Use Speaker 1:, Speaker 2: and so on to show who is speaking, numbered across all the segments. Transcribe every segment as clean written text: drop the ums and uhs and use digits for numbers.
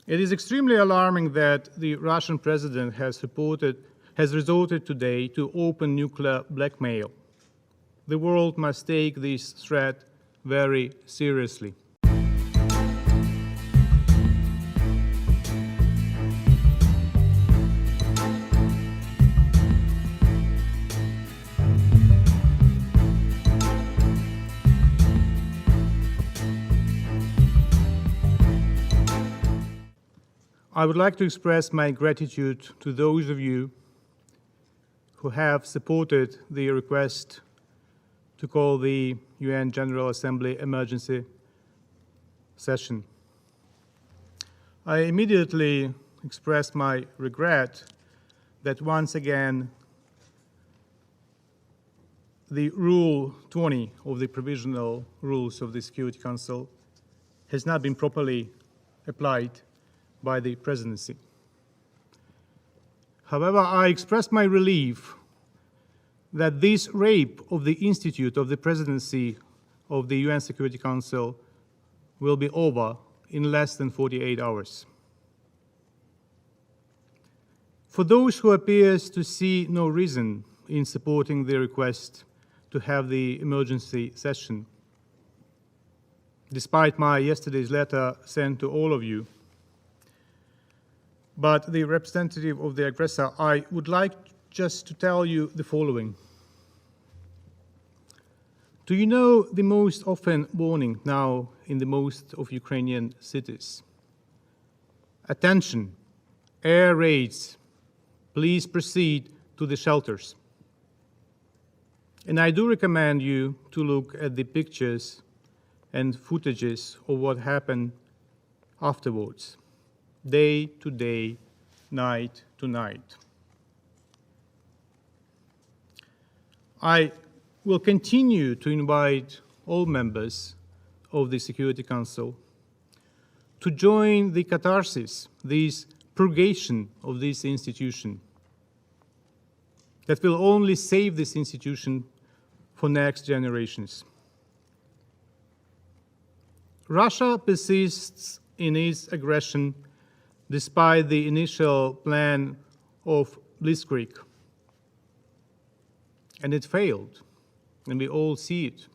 Speaker 1: It is extremely alarming that the Russian president has resorted today to open nuclear blackmail. The world must take this threat very seriously. I would like to express my gratitude to those of you who have supported the request to call the UN General Assembly emergency session. I immediately express my regret that once again the Rule 20 of the provisional rules of the Security Council has not been properly applied by the presidency. However, I express my relief that this rape of the institute of the presidency of the UN Security Council will be over in less than 48 hours. For those who appear to see no reason in supporting the request to have the emergency session, despite my yesterday's letter sent to all of you, but the representative of the aggressor, I would like just to tell you the following. Do you know the most often warning now in the most of Ukrainian cities? Attention, air raids, please proceed to the shelters. And I do recommend you to look at the pictures and footages of what happened afterwards. Day to day, night to night. I will continue to invite all members of the Security Council to join the catharsis, this purgation of this institution that will only save this institution for next generations. Russia persists in its aggression despite the initial plan of blitzkrieg. And it failed, and we all see it.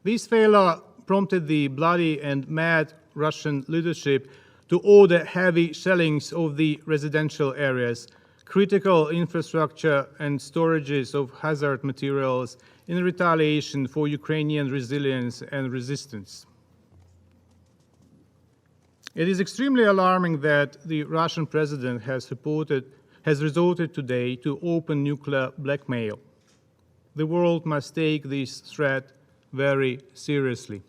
Speaker 1: This failure prompted the bloody and mad Russian leadership to order heavy shellings of the residential areas, critical infrastructure and storages of hazard materials in retaliation for Ukrainian resilience and resistance. It is extremely alarming that the Russian president has resorted today to open nuclear blackmail. The world must take this threat very seriously.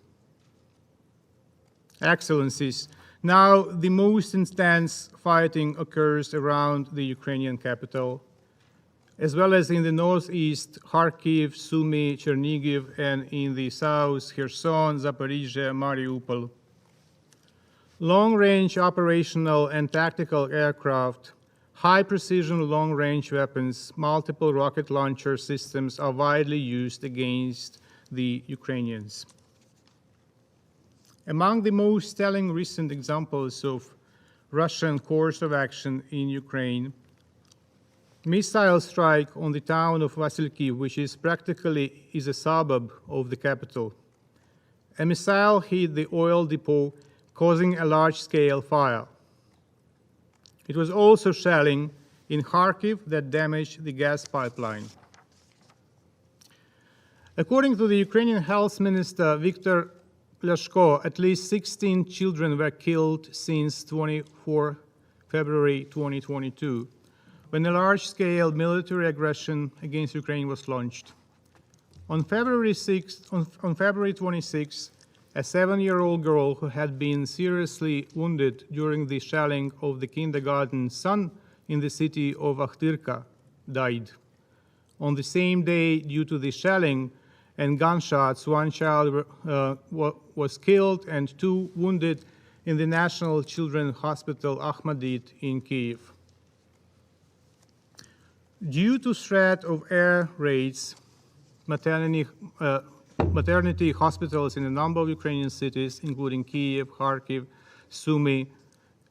Speaker 1: Excellencies, now the most intense fighting occurs around the Ukrainian capital, as well as in the northeast, Kharkiv, Sumy, Chernihiv, and in the south, Kherson, Zaporizhzhia, Mariupol. Long-range operational and tactical aircraft, high-precision long-range weapons, multiple rocket launcher systems are widely used against the Ukrainians. Among the most telling recent examples of Russian course of action in Ukraine, missile strike on the town of Vasilkiv, which is practically a suburb of the capital. A missile hit the oil depot, causing a large-scale fire. It was also shelling in Kharkiv that damaged the gas pipeline. According to the Ukrainian Health Minister Viktor Lyashko, at least 16 children were killed since 24 February 2022, when a large-scale military aggression against Ukraine was launched. On February 26, a 7-year-old girl who had been seriously wounded during the shelling of the kindergarten son in the city of Akhtirka died. On the same day, due to the shelling and gunshots, one child was killed and 2 wounded in the National Children's Hospital Ahmadit in Kyiv. Due to threat of air raids, maternity hospitals in a number of Ukrainian cities, including Kyiv, Kharkiv, Sumy,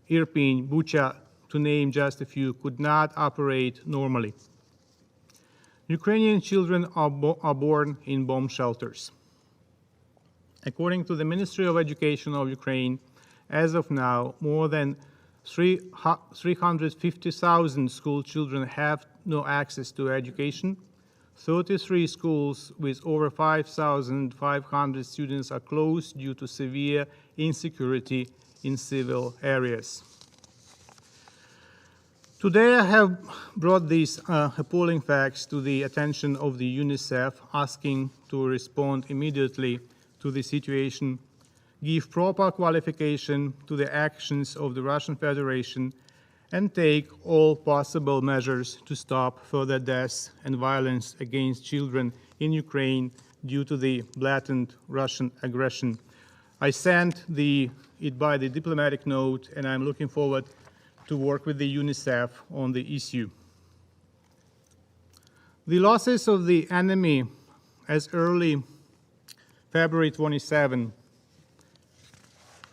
Speaker 1: Irpin, Bucha, to name just a few, could not operate normally. Ukrainian children are born in bomb shelters. According to the Ministry of Education of Ukraine, as of now, more than 350,000 school children have no access to education. 33 schools with over 5,500 students are closed due to severe insecurity in civil areas. Today I have brought these appalling facts to the attention of the UNICEF, asking to respond immediately to the situation, give proper qualification to the actions of the Russian Federation, and take all possible measures to stop further deaths and violence against children in Ukraine due to the blatant Russian aggression. I sent it by the diplomatic note, and I'm looking forward to work with the UNICEF on the issue. The losses of the enemy as early February 27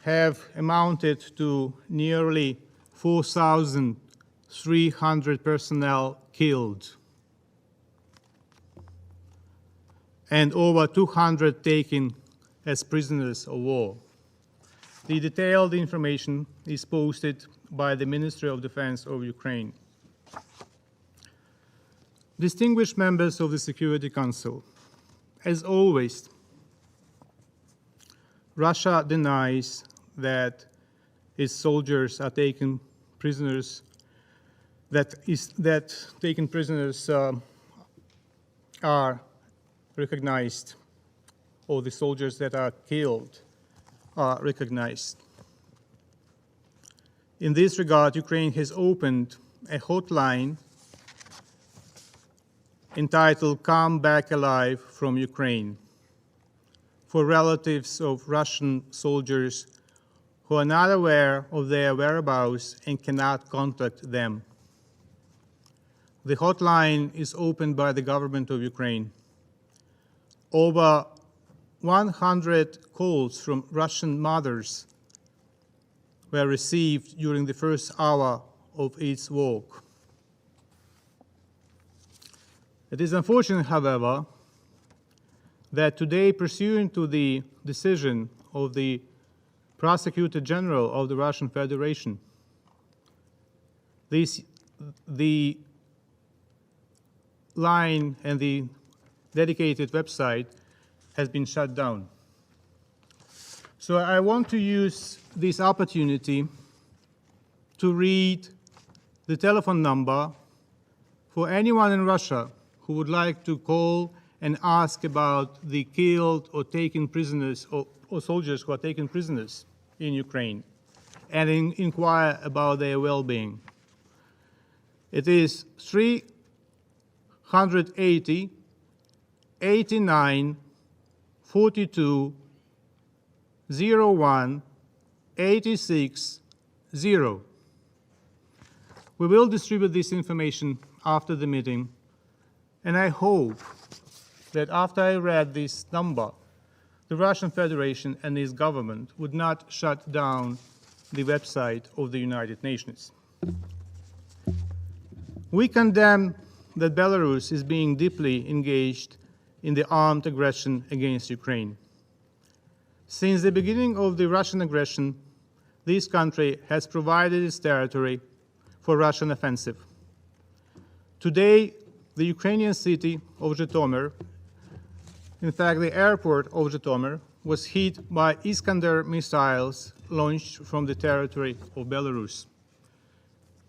Speaker 1: have amounted to nearly 4,300 personnel killed and over 200 taken as prisoners of war. The detailed information is posted by the Ministry of Defense of Ukraine. Distinguished members of the Security Council, as always, Russia denies that its soldiers are taken prisoners, that taken prisoners are recognized, or the soldiers that are killed are recognized. In this regard, Ukraine has opened a hotline entitled "Come Back Alive from Ukraine" for relatives of Russian soldiers who are not aware of their whereabouts and cannot contact them. The hotline is opened by the government of Ukraine. Over 100 calls from Russian mothers were received during the first hour of its work. It is unfortunate, however, that today, pursuant to the decision of the Prosecutor General of the Russian Federation, the line and the dedicated website has been shut down. So I want to use this opportunity to read the telephone number for anyone in Russia who would like to call and ask about the killed or taken prisoners or soldiers who are taken prisoners in Ukraine and inquire about their well-being. It is 380 89 42 01 86 0. We will distribute this information after the meeting, and I hope that after I read this number, the Russian Federation and its government would not shut down the website of the United Nations. We condemn that Belarus is being deeply engaged in the armed aggression against Ukraine. Since the beginning of the Russian aggression, this country has provided its territory for Russian offensive. Today, the Ukrainian city of Zhytomyr, in fact, the airport of Zhytomyr, was hit by Iskander missiles launched from the territory of Belarus.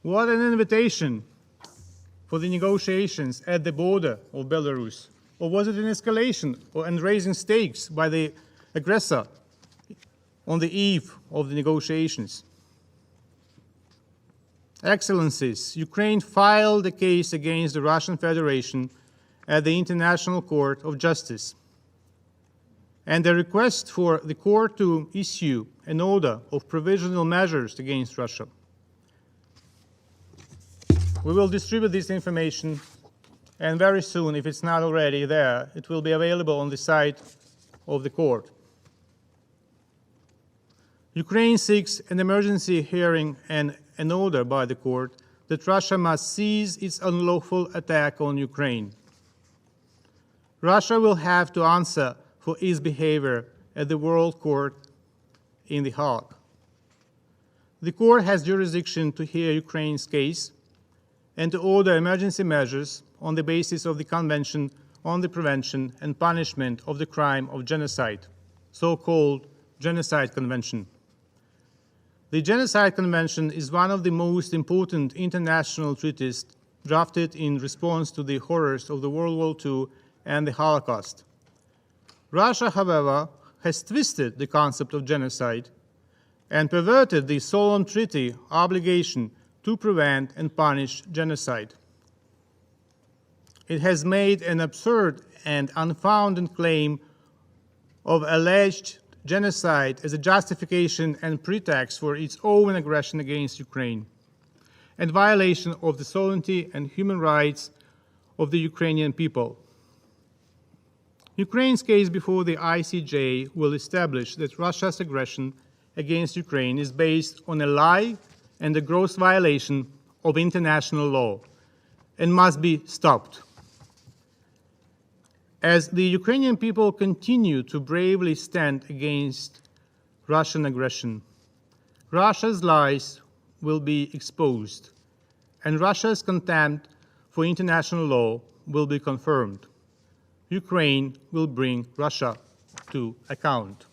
Speaker 1: What an invitation for the negotiations at the border of Belarus. Or was it an escalation and raising stakes by the aggressor on the eve of the negotiations? Excellencies, Ukraine filed a case against the Russian Federation at the International Court of Justice, and a request for the court to issue an order of provisional measures against Russia. We will distribute this information, and very soon, if it's not already there, it will be available on the site of the court. Ukraine seeks an emergency hearing and an order by the court that Russia must cease its unlawful attack on Ukraine. Russia will have to answer for its behavior at the World Court in The Hague. The court has jurisdiction to hear Ukraine's case and to order emergency measures on the basis of the Convention on the Prevention and Punishment of the Crime of Genocide, so-called Genocide Convention. The Genocide Convention is one of the most important international treaties drafted in response to the horrors of the World War II and the Holocaust. Russia, however, has twisted the concept of genocide and perverted the solemn treaty obligation to prevent and punish genocide. It has made an absurd and unfounded claim of alleged genocide as a justification and pretext for its own aggression against Ukraine and violation of the sovereignty and human rights of the Ukrainian people. Ukraine's case before the ICJ will establish that Russia's aggression against Ukraine is based on a lie and a gross violation of international law and must be stopped. As the Ukrainian people continue to bravely stand against Russian aggression, Russia's lies will be exposed, and Russia's contempt for international law will be confirmed. Ukraine will bring Russia to account.